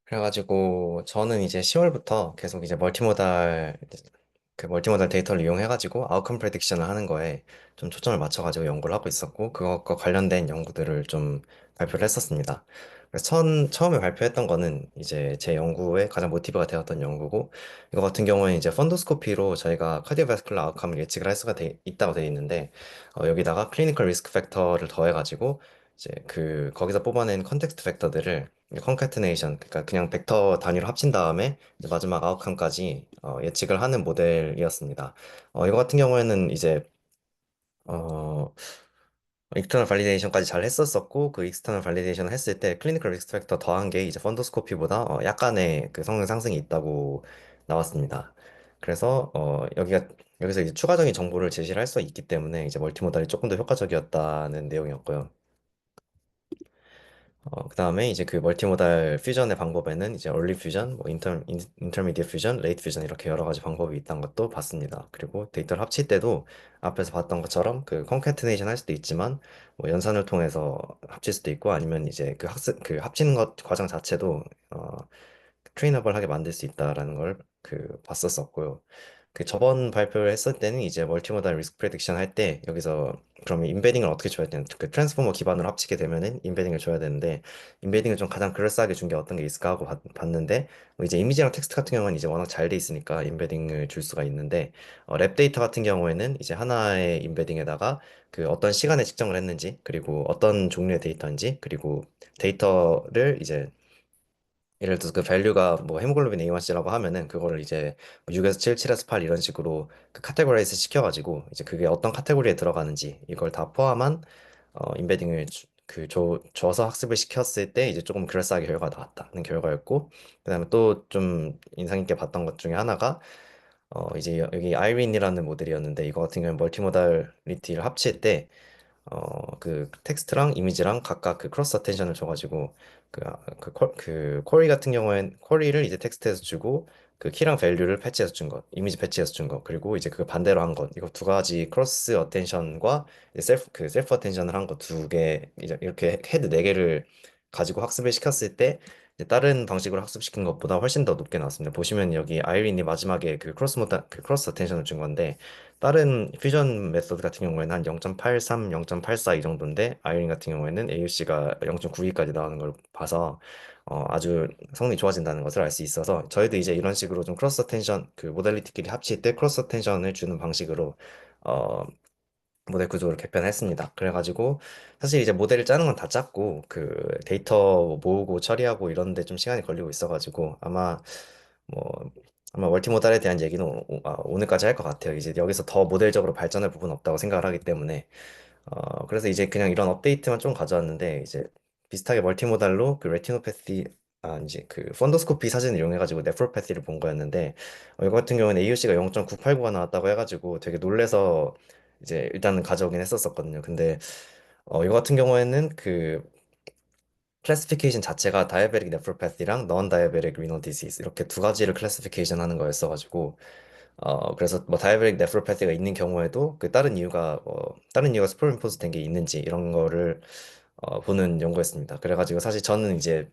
그래가지고 저는 이제 10월부터 계속 이제 멀티모달 데이터를 이용해가지고 아웃컴 프레딕션을 하는 거에 좀 초점을 맞춰가지고 연구를 하고 있었고 그것과 관련된 연구들을 좀 발표를 했었습니다. 그래서 처음에 발표했던 거는 이제 제 연구의 가장 모티브가 되었던 연구고, 이거 같은 경우에 이제 펀도스코피로 저희가 카디오바스큘러 아웃컴을 예측을 할 수가 있다고 되어 있는데, 여기다가 클리니컬 리스크 팩터를 더해가지고 이제 거기서 뽑아낸 컨텍스트 팩터들을 컨캐트네이션, 그러니까 그냥 벡터 단위로 합친 다음에 이제 마지막 아웃컴까지 예측을 하는 모델이었습니다. 이거 같은 경우에는 이제 어, 익스터널 발리데이션까지 잘 했었었고, 그 익스터널 발리데이션을 했을 때 클리니컬 리스크 팩터 더한 게 이제 펀도스코피보다 약간의 그 성능 상승이 있다고 나왔습니다. 그래서 여기서 이제 추가적인 정보를 제시를 할 수 있기 때문에 이제 멀티모달이 조금 더 효과적이었다는 내용이었고요. 그 다음에 이제 그 멀티모달 퓨전의 방법에는 이제 얼리 퓨전, 뭐 인터미디엇 퓨전, 레이트 퓨전 이렇게 여러 가지 방법이 있다는 것도 봤습니다. 그리고 데이터를 합칠 때도 앞에서 봤던 것처럼 그 컨캐트네이션 할 수도 있지만, 뭐 연산을 통해서 합칠 수도 있고, 아니면 이제 그 합치는 것 과정 자체도 트레이너블하게 만들 수 있다라는 걸 봤었었고요. 그 저번 발표를 했을 때는 이제 멀티모달 리스크 프레딕션 할 때 여기서 그러면 인베딩을 어떻게 줘야 되는, 그 트랜스포머 기반으로 합치게 되면은 인베딩을 줘야 되는데, 인베딩을 좀 가장 그럴싸하게 준 게 어떤 게 있을까 하고 봤는데, 뭐 이제 이미지랑 텍스트 같은 경우는 이제 워낙 잘 돼 있으니까 인베딩을 줄 수가 있는데, 랩 데이터 같은 경우에는 이제 하나의 인베딩에다가 그 어떤 시간에 측정을 했는지, 그리고 어떤 종류의 데이터인지, 그리고 데이터를 이제 예를 들어서 그 밸류가 뭐 헤모글로빈 A1C라고 하면은 그거를 이제 뭐 6에서 7, 7에서 8 이런 식으로 그 카테고라이즈 시켜가지고 이제 그게 어떤 카테고리에 들어가는지 이걸 다 포함한 인베딩을 줘서 학습을 시켰을 때 이제 조금 그럴싸하게 결과가 나왔다는 결과였고, 그다음에 또 좀 인상 깊게 봤던 것 중에 하나가 이제 여기 아이린이라는 모델이었는데, 이거 같은 경우는 멀티모달리티를 합칠 때 그 텍스트랑 이미지랑 각각 그 크로스 어텐션을 줘가지고 쿼리 같은 경우엔 쿼리를 이제 텍스트에서 주고 그 키랑 밸류를 패치해서 준 것, 이미지 패치해서 준 것, 그리고 이제 그 반대로 한 것, 이거 두 가지 크로스 어텐션과 셀프 어텐션을 한 것 두 개, 이제 이렇게 헤드 네 개를 가지고 학습을 시켰을 때 이제 다른 방식으로 학습시킨 것보다 훨씬 더 높게 나왔습니다. 보시면 여기 아이린이 마지막에 그 크로스 어텐션을 준 건데, 다른 퓨전 메소드 같은 경우에는 한 0.83, 0.84 이 정도인데, 아이린 같은 경우에는 AUC가 0.92까지 나오는 걸 봐서 아주 성능이 좋아진다는 것을 알 수 있어서, 저희도 이제 이런 식으로 좀 크로스 텐션, 그 모델리티끼리 합칠 때 크로스 텐션을 주는 방식으로 어, 모델 구조를 개편했습니다. 그래가지고 사실 이제 모델을 짜는 건 다 짰고, 그 데이터 모으고 처리하고 이런 데 좀 시간이 걸리고 있어가지고 뭐 아마 멀티모달에 대한 얘기는 오늘까지 할 것 같아요. 이제 여기서 더 모델적으로 발전할 부분 없다고 생각을 하기 때문에 그래서 이제 그냥 이런 업데이트만 좀 가져왔는데, 이제 비슷하게 멀티모달로 그 레티노패티, 이제 그 펀더스코피 사진을 이용해가지고 네프로패티를 본 거였는데, 이거 같은 경우는 AUC가 0.989가 나왔다고 해가지고 되게 놀래서 이제 일단은 가져오긴 했었었거든요. 근데 이거 같은 경우에는 그 클래시피케이션 자체가 다이아베릭 네프로패티랑 넌 다이아베릭 리너 디시즈 이렇게 두 가지를 클래시피케이션 하는 거였어가지고, 그래서 뭐 다이어베릭 네프로패티가 있는 경우에도 그 다른 이유가 스포린포즈 된 게 있는지 이런 거를 보는 연구였습니다. 그래가지고 사실 저는 이제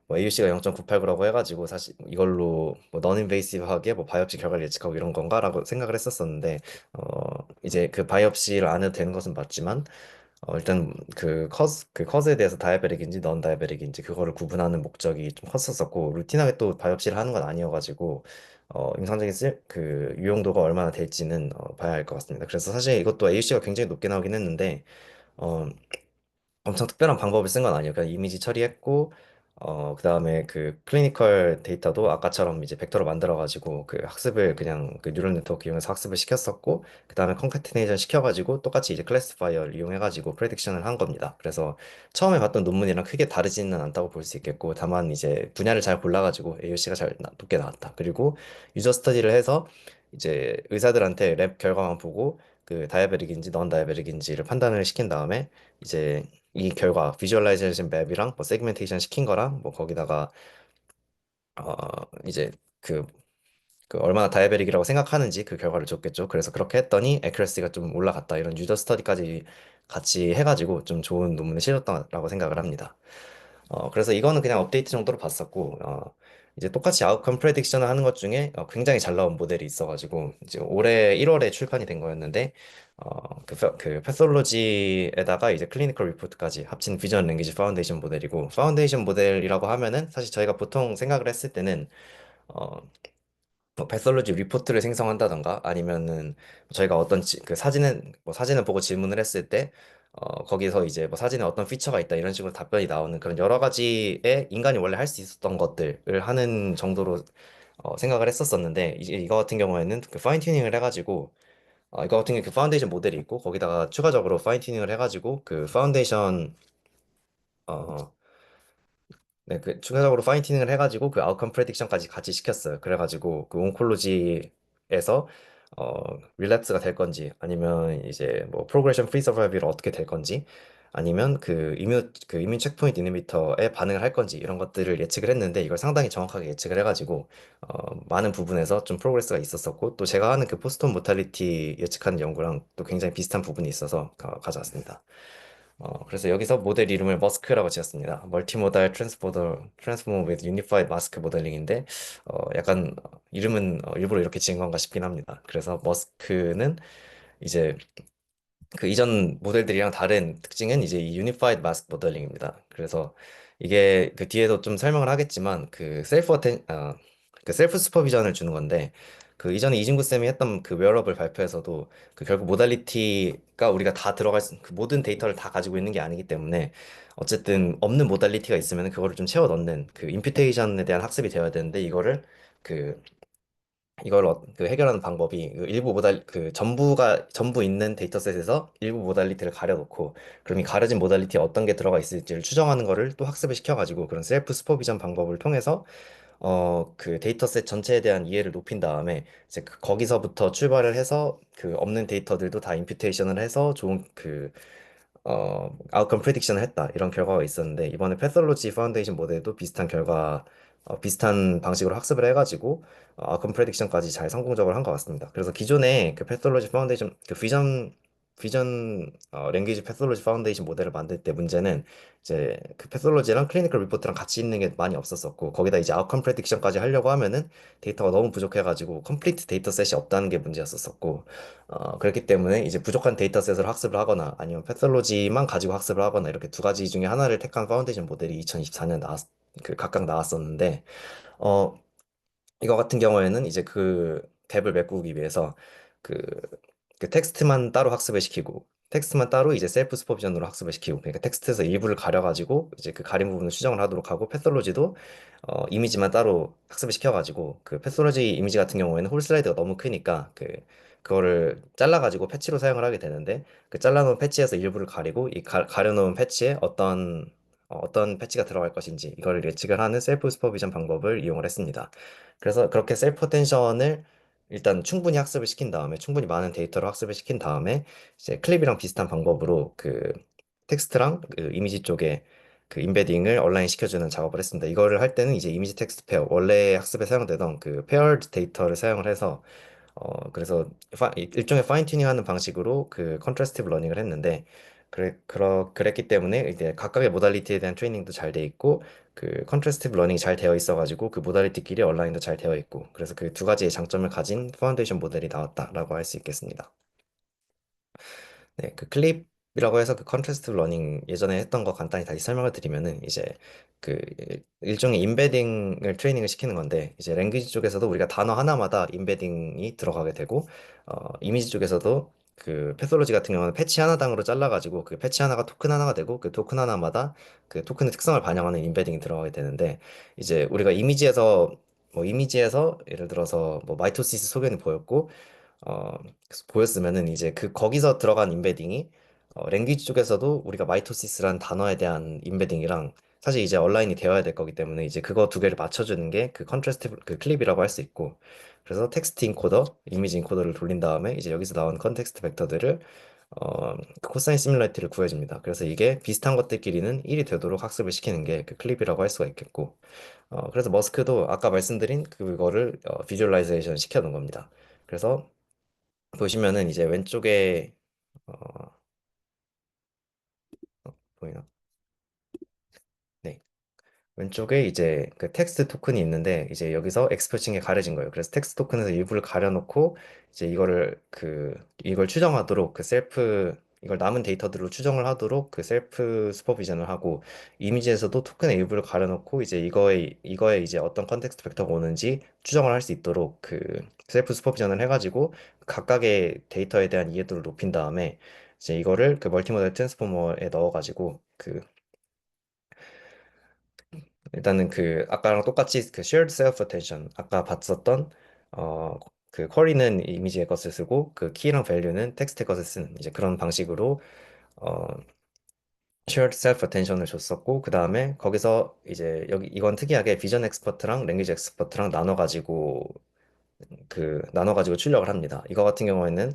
뭐 AUC가 0.989라고 해가지고 사실 이걸로 뭐 너인베이시브하게 뭐 바이옵시 결과를 예측하고 이런 건가라고 생각을 했었었는데, 이제 그 바이옵시를 안 해도 되는 것은 맞지만, 일단 그 커즈에 대해서 다이아베릭인지 넌 다이아베릭인지 그거를 구분하는 목적이 좀 컸었었고, 루틴하게 또 바이옵시를 하는 건 아니어가지고 임상적인 유용도가 얼마나 될지는 봐야 할 것 같습니다. 그래서 사실 이것도 AUC가 굉장히 높게 나오긴 했는데, 어, 엄청 특별한 방법을 쓴 건 아니에요. 그냥 이미지 처리했고, 그다음에 그 클리니컬 데이터도 아까처럼 이제 벡터로 만들어가지고 그 학습을 그냥 그 뉴럴 네트워크 이용해서 학습을 시켰었고, 그다음에 컨캐티네이션 시켜가지고 똑같이 이제 클래시파이어를 이용해가지고 프레딕션을 한 겁니다. 그래서 처음에 봤던 논문이랑 크게 다르지는 않다고 볼 수 있겠고, 다만 이제 분야를 잘 골라가지고 AUC가 높게 나왔다. 그리고 유저 스터디를 해서 이제 의사들한테 랩 결과만 보고 그 다이아베릭인지 넌 다이아베릭인지를 판단을 시킨 다음에, 이제 이 결과 비주얼라이제이션 맵이랑 뭐 세그멘테이션 시킨 거랑 뭐 거기다가 이제 그, 그 얼마나 다이아베릭이라고 생각하는지 그 결과를 줬겠죠. 그래서 그렇게 했더니 에큐러시가 좀 올라갔다, 이런 유저 스터디까지 같이 해가지고 좀 좋은 논문을 실었다라고 생각을 합니다. 그래서 이거는 그냥 업데이트 정도로 봤었고, 이제 똑같이 아웃컴 프레딕션을 하는 것 중에 굉장히 잘 나온 모델이 있어가지고, 이제 올해 1월에 출판이 된 거였는데, 그 패솔로지에다가 이제 클리니컬 리포트까지 합친 비전 랭귀지 파운데이션 모델이고, 파운데이션 모델이라고 하면은 사실 저희가 보통 생각을 했을 때는, 어, 뭐 패솔로지 리포트를 생성한다던가 아니면은 저희가 어떤 그 사진을 보고 질문을 했을 때 거기서 이제 뭐 사진에 어떤 피처가 있다 이런 식으로 답변이 나오는 그런 여러 가지의 인간이 원래 할 수 있었던 것들을 하는 정도로 생각을 했었었는데 이제 이거 같은 경우에는 그 파인 튜닝을 해가지고 이거 같은 경우 그 파운데이션 모델이 있고 거기다가 추가적으로 파인 튜닝을 해가지고 그 파운데이션 어, 네, 그 추가적으로 파인튜닝을 해가지고 그 아웃컴 프레딕션까지 같이 시켰어요. 그래가지고 그 온콜로지에서 릴랩스가 될 건지 아니면 이제 뭐 프로그레션 프리 서바이벌이 어떻게 될 건지 아니면 그 이뮤 체크포인트 이니비터에 반응을 할 건지 이런 것들을 예측을 했는데 이걸 상당히 정확하게 예측을 해가지고 많은 부분에서 좀 프로그레스가 있었었고 또 제가 하는 그 포스톤 모탈리티 예측하는 연구랑 또 굉장히 비슷한 부분이 있어서 가져왔습니다. 그래서 여기서 모델 이름을 머스크라고 지었습니다. 멀티모달 트랜스포머 with Unified Mask 모델링인데, 약간 이름은 일부러 이렇게 지은 건가 싶긴 합니다. 그래서 머스크는 이제 그 이전 모델들이랑 다른 특징은 이제 이 유니파이드 마스크 모델링입니다. 그래서 이게 그 뒤에도 좀 설명을 하겠지만 그 셀프 슈퍼비전을 주는 건데 그 이전에 이진구 쌤이 했던 그 웨어러블 발표에서도 그 결국 모달리티가 우리가 다 그 모든 데이터를 다 가지고 있는 게 아니기 때문에 어쨌든 없는 모달리티가 있으면 그거를 좀 채워 넣는 그 임퓨테이션에 대한 학습이 되어야 되는데 그 그 해결하는 방법이 그 전부 있는 데이터셋에서 일부 모달리티를 가려놓고 그럼 이 가려진 모달리티에 어떤 게 들어가 있을지를 추정하는 거를 또 학습을 시켜가지고 그런 셀프 슈퍼비전 방법을 통해서 그 데이터셋 전체에 대한 이해를 높인 다음에 이제 거기서부터 출발을 해서 그 없는 데이터들도 다 임퓨테이션을 해서 좋은 아웃컴 프레딕션을 했다. 이런 결과가 있었는데, 이번에 패솔로지 파운데이션 모델도 비슷한 방식으로 학습을 해가지고, 아웃컴 프레딕션까지 잘 성공적으로 한 것 같습니다. 그래서 기존에 그 패솔로지 파운데이션, 랭귀지 패솔로지 파운데이션 모델을 만들 때 문제는 이제 그 패솔로지랑 클리니컬 리포트랑 같이 있는 게 많이 없었었고, 거기다 이제 아웃컴 프레딕션까지 하려고 하면은 데이터가 너무 부족해가지고, 컴플리트 데이터셋이 없다는 게 문제였었었고, 그렇기 때문에 이제 부족한 데이터셋을 학습을 하거나 아니면 패솔로지만 가지고 학습을 하거나 이렇게 두 가지 중에 하나를 택한 파운데이션 모델이 2024년 각각 나왔었는데, 어, 이거 같은 경우에는 이제 그 갭을 메꾸기 위해서 그, 그 텍스트만 따로 학습을 시키고 텍스트만 따로 이제 셀프 슈퍼비전으로 학습을 시키고 그러니까 텍스트에서 일부를 가려가지고 이제 그 가린 부분을 수정을 하도록 하고 패솔로지도 이미지만 따로 학습을 시켜가지고 그 패솔로지 이미지 같은 경우에는 홀 슬라이드가 너무 크니까 그거를 잘라가지고 패치로 사용을 하게 되는데 그 잘라놓은 패치에서 일부를 가리고 가려놓은 패치에 어떤 패치가 들어갈 것인지 이거를 예측을 하는 셀프 슈퍼비전 방법을 이용을 했습니다. 그래서 그렇게 셀프 어텐션을 일단 충분히 학습을 시킨 다음에 충분히 많은 데이터를 학습을 시킨 다음에 이제 클립이랑 비슷한 방법으로 그 텍스트랑 그 이미지 쪽에 그 인베딩을 얼라인 시켜주는 작업을 했습니다. 이거를 할 때는 이제 이미지 텍스트 페어 원래 학습에 사용되던 그 페어드 데이터를 사용을 해서 그래서 일종의 파인 튜닝하는 방식으로 그 컨트라스티브 러닝을 했는데 그랬기 때문에 이제 각각의 모달리티에 대한 트레이닝도 잘 돼 있고 그 컨트라스티브 러닝이 잘 되어 있어가지고 그 모달리티끼리 얼라인도 잘 되어 있고 그래서 그 두 가지의 장점을 가진 파운데이션 모델이 나왔다라고 할 수 있겠습니다. 네, 그 클립이라고 해서 그 컨트라스트 러닝 예전에 했던 거 간단히 다시 설명을 드리면은 이제 그 일종의 인베딩을 트레이닝을 시키는 건데 이제 랭귀지 쪽에서도 우리가 단어 하나마다 인베딩이 들어가게 되고 이미지 쪽에서도 그 패솔로지 같은 경우는 패치 하나당으로 잘라가지고 그 패치 하나가 토큰 하나가 되고 그 토큰 하나마다 그 토큰의 특성을 반영하는 인베딩이 들어가게 되는데 이제 우리가 이미지에서 예를 들어서 뭐 마이토시스 소견이 보였고 보였으면은 이제 거기서 들어간 인베딩이 랭귀지 쪽에서도 우리가 마이토시스란 단어에 대한 인베딩이랑 사실 이제 얼라인이 되어야 될 거기 때문에 이제 그거 두 개를 맞춰주는 게 그 컨트라스트 그 클립이라고 할 수 있고 그래서 텍스트 인코더, 이미지 인코더를 돌린 다음에 이제 여기서 나온 컨텍스트 벡터들을 그 코사인 시뮬러리티를 구해줍니다. 그래서 이게 비슷한 것들끼리는 1이 되도록 학습을 시키는 게 그 클립이라고 할 수가 있겠고 그래서 머스크도 아까 말씀드린 그거를 비주얼라이제이션 시켜놓은 겁니다. 그래서 보시면은 이제 왼쪽에 어, 보이나? 네. 왼쪽에 이제 그 텍스트 토큰이 있는데 이제 여기서 엑스프레싱이 가려진 거예요. 그래서 텍스트 토큰에서 일부를 가려놓고 이제 이걸 추정하도록 그 셀프 이걸 남은 데이터들로 추정을 하도록 그 셀프 슈퍼비전을 하고 이미지에서도 토큰의 일부를 가려놓고 이제 이거에 이제 어떤 컨텍스트 벡터가 오는지 추정을 할 수 있도록 그 셀프 슈퍼비전을 해가지고 각각의 데이터에 대한 이해도를 높인 다음에 이제 이거를 그 멀티모델 트랜스포머에 넣어가지고 그 일단은 그 아까랑 똑같이 그 shared self attention 아까 봤었던 어 그 쿼리는 이미지의 것을 쓰고 그 키랑 밸류는 텍스트의 것을 쓰는 이제 그런 방식으로 어 shared self attention을 줬었고 그 다음에 거기서 이제 여기 이건 특이하게 비전 엑스퍼트랑 랭귀지 엑스퍼트랑 나눠가지고 출력을 합니다. 이거 같은 경우에는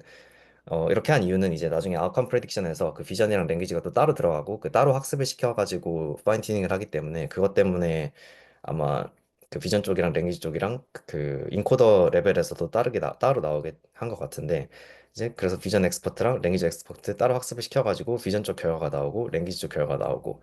이렇게 한 이유는 이제 나중에 아웃컴 프레딕션에서 그 비전이랑 랭귀지가 또 따로 들어가고 그 따로 학습을 시켜가지고 파인 튜닝을 하기 때문에 그것 때문에 아마 그 비전 쪽이랑 랭귀지 쪽이랑 그 인코더 레벨에서도 따로 나오게 한 것 같은데 이제 그래서 비전 엑스퍼트랑 랭귀지 엑스퍼트 따로 학습을 시켜가지고 비전 쪽 결과가 나오고 랭귀지 쪽 결과가 나오고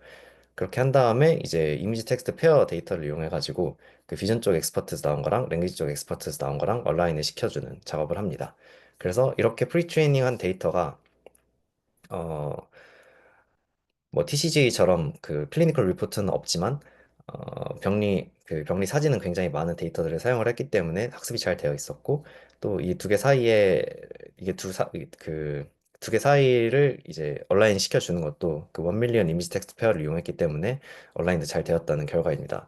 그렇게 한 다음에 이제 이미지 텍스트 페어 데이터를 이용해 가지고 그 비전 쪽 엑스퍼트에서 나온 거랑 랭귀지 쪽 엑스퍼트에서 나온 거랑 얼라인을 시켜주는 작업을 합니다. 그래서 이렇게 프리트레이닝한 데이터가 어, 뭐 TCG처럼 그 클리니컬 리포트는 없지만 병리 사진은 굉장히 많은 데이터들을 사용을 했기 때문에 학습이 잘 되어 있었고 또 이 두 개 사이에 이게 두 개 사이를 이제 얼라인 시켜주는 것도 그 1밀리언 이미지 텍스트 페어를 이용했기 때문에 얼라인도 잘 되었다는 결과입니다.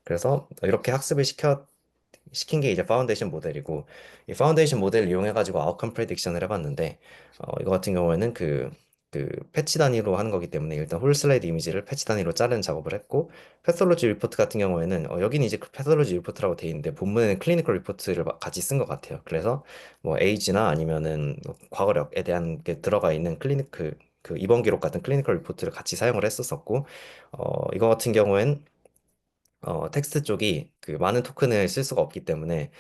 그래서 이렇게 시킨 게 이제 파운데이션 모델이고 이 파운데이션 모델을 이용해 가지고 아웃컴 프레딕션을 해봤는데 이거 같은 경우에는 그 패치 단위로 하는 거기 때문에 일단 홀 슬라이드 이미지를 패치 단위로 자르는 작업을 했고 패솔로지 리포트 같은 경우에는 여기는 이제 패솔로지 리포트라고 돼 있는데 본문에는 클리니컬 리포트를 같이 쓴 것 같아요. 그래서 뭐 에이지나 아니면은 뭐 과거력에 대한 게 들어가 있는 그 입원 기록 같은 클리니컬 리포트를 같이 사용을 했었었고 이거 같은 경우엔 텍스트 쪽이 그 많은 토큰을 쓸 수가 없기 때문에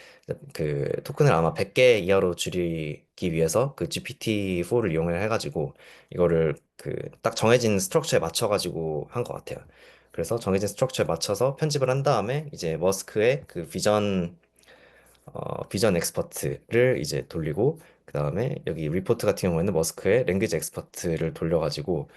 그 토큰을 아마 100개 이하로 줄이기 위해서 그 GPT-4를 이용을 해가지고 이거를 그 딱 정해진 스트럭처에 맞춰가지고 한 것 같아요. 그래서 정해진 스트럭처에 맞춰서 편집을 한 다음에 이제 머스크의 그 비전 엑스퍼트를 이제 돌리고 그 다음에 여기 리포트 같은 경우에는 머스크의 랭귀지 엑스퍼트를 돌려가지고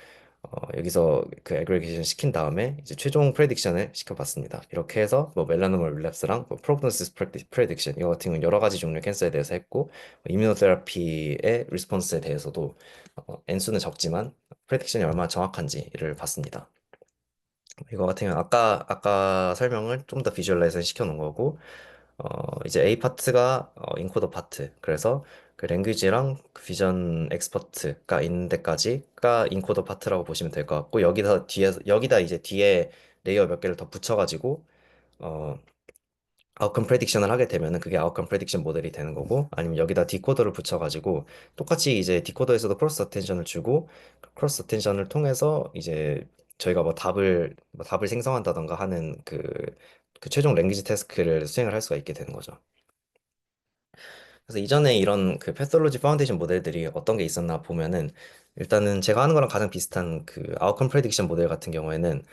여기서 그 애그리게이션 시킨 다음에 이제 최종 프레딕션을 시켜봤습니다. 이렇게 해서 뭐 멜라노마 릴랩스랑 뭐 프로그노시스 프레딕션 이거 같은 경우는 여러 가지 종류의 캔서에 대해서 했고 이뮤노테라피의 리스폰스에 대해서도 N수는 적지만 프레딕션이 얼마나 정확한지를 봤습니다. 이거 같은 경우는 아까 설명을 좀 더 비주얼라이즈 시켜 놓은 거고 이제 A 파트가 인코더 파트. 그래서 그 랭귀지랑 그 비전 엑스퍼트가 있는 데까지가 인코더 파트라고 보시면 될 것 같고 여기다 이제 뒤에 레이어 몇 개를 더 붙여가지고 어, 아웃컴 프레딕션을 하게 되면은 그게 아웃컴 프레딕션 모델이 되는 거고 아니면 여기다 디코더를 붙여가지고 똑같이 이제 디코더에서도 크로스 어텐션을 주고 그 크로스 어텐션을 통해서 이제 저희가 뭐 답을 생성한다던가 하는 그 최종 랭귀지 태스크를 수행을 할 수가 있게 되는 거죠. 그래서 이전에 이런 그 패솔로지 파운데이션 모델들이 어떤 게 있었나 보면은 일단은 제가 하는 거랑 가장 비슷한 그 아웃컴 프레딕션 모델 같은 경우에는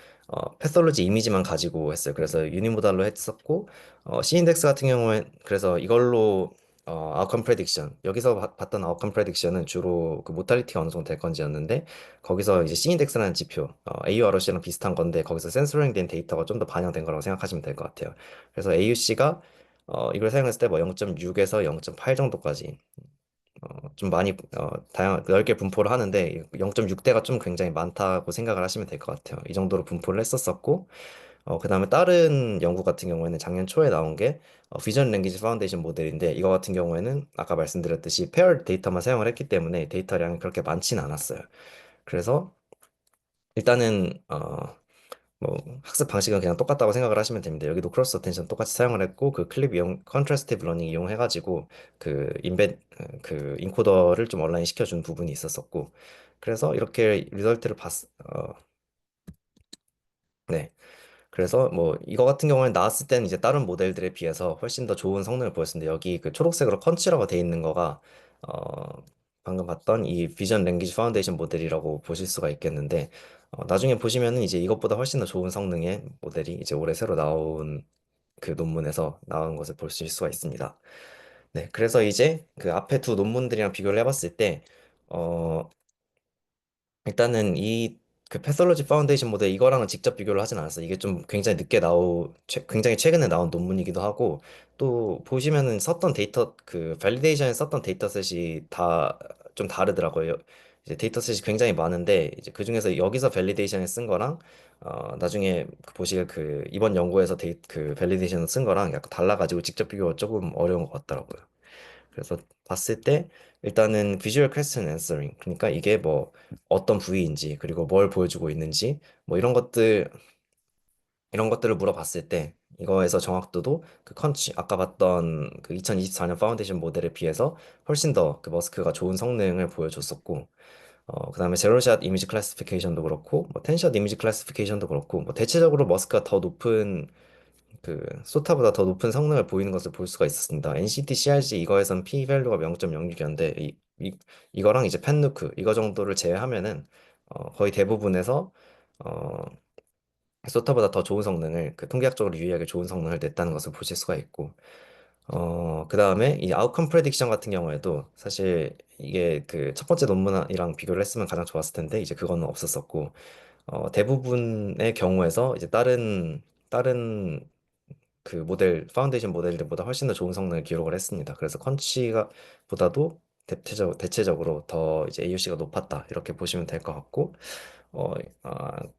패솔로지 이미지만 가지고 했어요. 그래서 유니모달로 했었고 C인덱스 같은 경우에 그래서 이걸로 아웃컴 프레딕션 여기서 봤던 아웃컴 프레딕션은 주로 그 모탈리티가 어느 정도 될 건지였는데 거기서 이제 C인덱스라는 지표 AUROC랑 비슷한 건데 거기서 센서링 된 데이터가 좀 더 반영된 거라고 생각하시면 될 것 같아요. 그래서 AUC가 이걸 사용했을 때 뭐 0.6에서 0.8 정도까지 좀 많이 넓게 분포를 하는데 0.6대가 좀 굉장히 많다고 생각을 하시면 될 것 같아요. 이 정도로 분포를 했었었고 그다음에 다른 연구 같은 경우에는 작년 초에 나온 게 비전 랭귀지 파운데이션 모델인데 이거 같은 경우에는 아까 말씀드렸듯이 페어 데이터만 사용을 했기 때문에 데이터량이 그렇게 많지는 않았어요. 그래서 일단은 뭐 학습 방식은 그냥 똑같다고 생각을 하시면 됩니다. 여기도 크로스 어텐션 똑같이 사용을 했고 그 클립 이용 컨트라스티브 러닝 이용해가지고 그 인코더를 좀 온라인 시켜준 부분이 있었었고 그래서 이렇게 리덜트를 네. 그래서 뭐 이거 같은 경우는 나왔을 때는 이제 다른 모델들에 비해서 훨씬 더 좋은 성능을 보였는데 여기 그 초록색으로 컨치라고 돼 있는 거가 방금 봤던 이 비전 랭귀지 파운데이션 모델이라고 보실 수가 있겠는데 나중에 보시면은 이제 이것보다 훨씬 더 좋은 성능의 모델이 이제 올해 새로 나온 그 논문에서 나온 것을 볼 수가 있습니다. 네, 그래서 이제 그 앞에 두 논문들이랑 비교를 해봤을 때, 어, 일단은 이 그 패솔로지 파운데이션 모델 이거랑은 직접 비교를 하진 않았어요. 이게 좀 굉장히 굉장히 최근에 나온 논문이기도 하고, 또 보시면은 썼던 데이터, 그 밸리데이션에 썼던 데이터셋이 다 좀 다르더라고요. 이제 데이터셋이 굉장히 많은데, 이제 그 중에서 여기서 밸리데이션에 쓴 거랑, 나중에 보시길 그 이번 연구에서 그 밸리데이션을 쓴 거랑 약간 달라가지고 직접 비교가 조금 어려운 것 같더라고요. 그래서 봤을 때 일단은 비주얼 퀘스천 앤서링, 그러니까 이게 뭐 어떤 부위인지 그리고 뭘 보여주고 있는지 뭐 이런 것들을 물어봤을 때 이거에서 정확도도 그 컨치 아까 봤던 그 2024년 파운데이션 모델에 비해서 훨씬 더 그 머스크가 좋은 성능을 보여줬었고, 그다음에 제로샷 이미지 클래시피케이션도 그렇고 뭐 텐샷 이미지 클래시피케이션도 그렇고 뭐 대체적으로 머스크가 더 높은 그 소타보다 더 높은 성능을 보이는 것을 볼 수가 있었습니다. NCT CRG 이거에선 P 밸류가 0.06이었는데 이거랑 이제 펜누크 이거 정도를 제외하면은 거의 대부분에서 어, 소타보다 더 좋은 성능을 그 통계학적으로 유의하게 좋은 성능을 냈다는 것을 보실 수가 있고, 그다음에 이 아웃컴 프레딕션 같은 경우에도 사실 이게 그 첫 번째 논문이랑 비교를 했으면 가장 좋았을 텐데 이제 그거는 없었었고, 대부분의 경우에서 이제 다른 그 파운데이션 모델들보다 훨씬 더 좋은 성능을 기록을 했습니다. 그래서 컨치가 보다도 대체적으로 더 이제 AUC가 높았다. 이렇게 보시면 될 것 같고,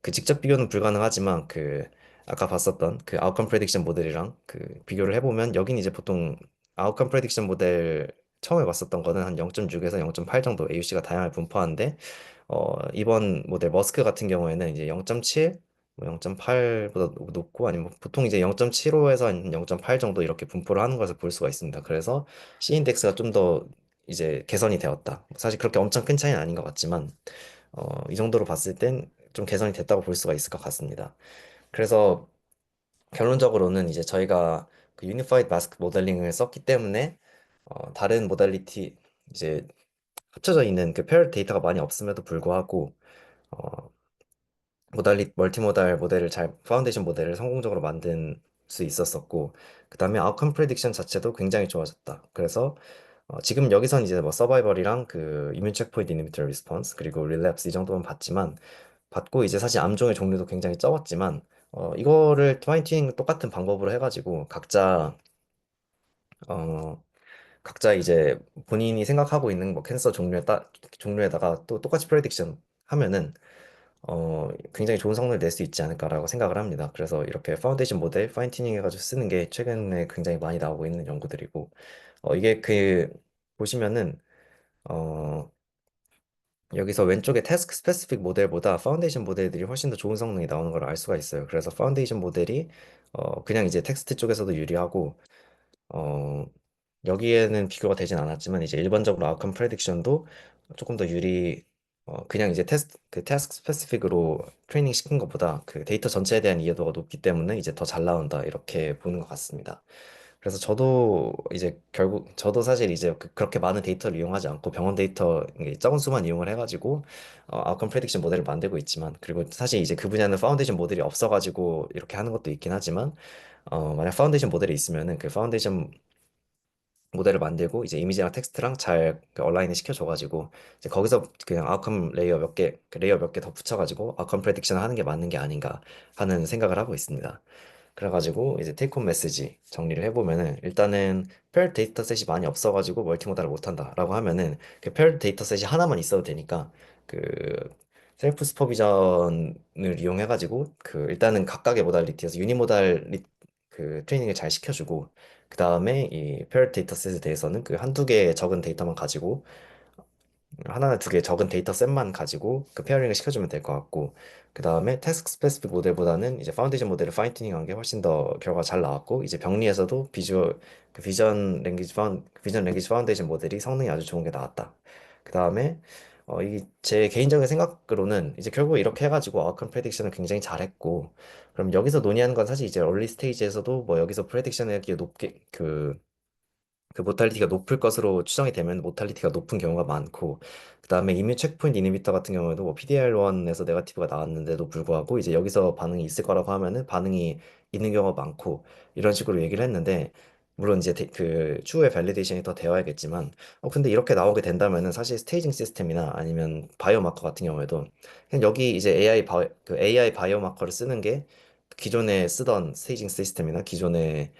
그 직접 비교는 불가능하지만 그 아까 봤었던 그 아웃컴 프레딕션 모델이랑 그 비교를 해보면 여긴 이제 보통 아웃컴 프레딕션 모델 처음에 봤었던 거는 한 0.6에서 0.8 정도 AUC가 다양하게 분포하는데, 이번 모델 머스크 같은 경우에는 이제 0.7, 뭐 0.8보다 높고 아니면 보통 이제 0.75에서 한 0.8 정도 이렇게 분포를 하는 것을 볼 수가 있습니다. 그래서 C 인덱스가 좀 더 이제 개선이 되었다. 사실 그렇게 엄청 큰 차이는 아닌 것 같지만, 이 정도로 봤을 땐 좀 개선이 됐다고 볼 수가 있을 것 같습니다. 그래서 결론적으로는 이제 저희가 그 유니파이드 마스크 모델링을 썼기 때문에 다른 모델리티 이제 합쳐져 있는 그 페어 데이터가 많이 없음에도 불구하고 어, 멀티모달 모델을 파운데이션 모델을 성공적으로 만든 수 있었었고, 그 다음에 아웃컴 프레딕션 자체도 굉장히 좋아졌다. 그래서 지금 여기선 이제 뭐 서바이벌이랑 그 이뮨 체크포인트 이니비터 리스폰스 그리고 릴랩스 이 정도만 봤지만 받고 이제 사실 암종의 종류도 굉장히 적었지만, 이거를 파인 튜닝 똑같은 방법으로 해가지고 어, 각자 이제 본인이 생각하고 있는 뭐 캔서 종류에다가 또 똑같이 프레딕션 하면은 굉장히 좋은 성능을 낼 수 있지 않을까라고 생각을 합니다. 그래서 이렇게 파운데이션 모델 파인 튜닝 해가지고 쓰는 게 최근에 굉장히 많이 나오고 있는 연구들이고, 이게 그 보시면은 어, 여기서 왼쪽에 태스크 스페시픽 모델보다 파운데이션 모델들이 훨씬 더 좋은 성능이 나오는 걸 알 수가 있어요. 그래서 파운데이션 모델이 그냥 이제 텍스트 쪽에서도 유리하고, 어, 여기에는 비교가 되진 않았지만 이제 일반적으로 아웃컴 프레딕션도 조금 더 그냥 이제 그 태스크 스페시픽으로 트레이닝 시킨 것보다 그 데이터 전체에 대한 이해도가 높기 때문에 이제 더 잘 나온다 이렇게 보는 것 같습니다. 그래서 저도 이제 결국 저도 사실 이제 그렇게 많은 데이터를 이용하지 않고 병원 데이터 이게 적은 수만 이용을 해가지고 아웃컴 프레딕션 모델을 만들고 있지만, 그리고 사실 이제 그 분야는 파운데이션 모델이 없어가지고 이렇게 하는 것도 있긴 하지만, 만약 파운데이션 모델이 있으면은 그 파운데이션 모델을 만들고 이제 이미지랑 텍스트랑 잘그 얼라인을 시켜줘가지고 이제 거기서 그냥 아웃컴 레이어 몇 개 더 붙여가지고 아웃컴 프레딕션을 하는 게 맞는 게 아닌가 하는 생각을 하고 있습니다. 그래가지고 이제 테이크홈 메시지 정리를 해보면은 일단은 페어 데이터셋이 많이 없어가지고 멀티모달을 못한다라고 하면은 그 페어 데이터셋이 하나만 있어도 되니까 그 셀프 슈퍼비전을 이용해가지고 그 일단은 각각의 모달리티에서 유니모달 그 트레이닝을 잘 시켜주고, 그 다음에 이 페어 데이터셋에 대해서는 그 한두 개의 적은 데이터만 가지고 하나나 두 개 적은 데이터셋만 가지고 그 페어링을 시켜주면 될 것 같고, 그 다음에 태스크 스페시픽 모델보다는 이제 파운데이션 모델을 파인 튜닝한 게 훨씬 더 결과가 잘 나왔고, 이제 병리에서도 그 비전 랭귀지 파운데이션 모델이 성능이 아주 좋은 게 나왔다. 그 다음에 이 제 개인적인 생각으로는 이제 결국 이렇게 해가지고 아웃컴 프레딕션을 굉장히 잘했고, 그럼 여기서 논의하는 건 사실 이제 얼리 스테이지에서도 뭐 여기서 프레딕션을 높게 그 모탈리티가 높을 것으로 추정이 되면 모탈리티가 높은 경우가 많고, 그다음에 이뮤 체크포인트 이니비터 같은 경우에도 뭐 PDL1에서 네거티브가 나왔는데도 불구하고 이제 여기서 반응이 있을 거라고 하면은 반응이 있는 경우가 많고, 이런 식으로 얘기를 했는데, 물론 이제 그 추후에 밸리데이션이 더 되어야겠지만, 근데 이렇게 나오게 된다면은 사실 스테이징 시스템이나 아니면 바이오마커 같은 경우에도 그냥 여기 이제 AI 바이오마커를 쓰는 게 기존에 쓰던 스테이징 시스템이나 기존에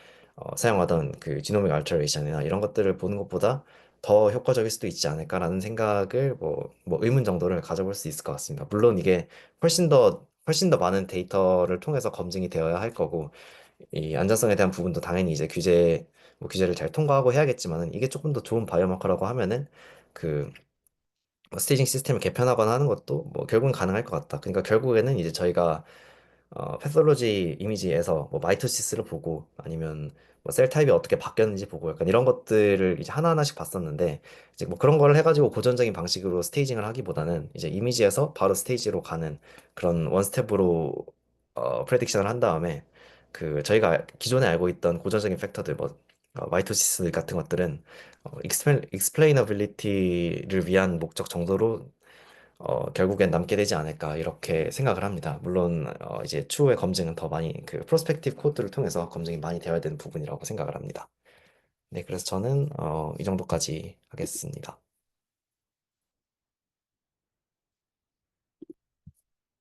사용하던 그 지노믹 알터레이션이나 이런 것들을 보는 것보다 더 효과적일 수도 있지 않을까라는 생각을 뭐 의문 정도를 가져볼 수 있을 것 같습니다. 물론 이게 훨씬 더 많은 데이터를 통해서 검증이 되어야 할 거고, 이 안전성에 대한 부분도 당연히 이제 규제를 잘 통과하고 해야겠지만은, 이게 조금 더 좋은 바이오마커라고 하면은 그 스테이징 시스템을 개편하거나 하는 것도 뭐 결국은 가능할 것 같다. 그러니까 결국에는 이제 저희가 패솔로지 이미지에서 뭐 마이토시스를 보고 아니면 뭐 셀 타입이 어떻게 바뀌었는지 보고 약간 이런 것들을 이제 하나하나씩 봤었는데, 이제 뭐 그런 걸 해가지고 고전적인 방식으로 스테이징을 하기보다는 이제 이미지에서 바로 스테이지로 가는 그런 원 스텝으로 프레딕션을 한 다음에, 그 저희가 기존에 알고 있던 고전적인 팩터들 뭐 마이토시스 같은 것들은 익스플레이너빌리티를 위한 목적 정도로 결국엔 남게 되지 않을까 이렇게 생각을 합니다. 물론 이제 추후에 검증은 더 많이 그 프로스펙티브 코드를 통해서 검증이 많이 되어야 되는 부분이라고 생각을 합니다. 네, 그래서 저는 이 정도까지 하겠습니다.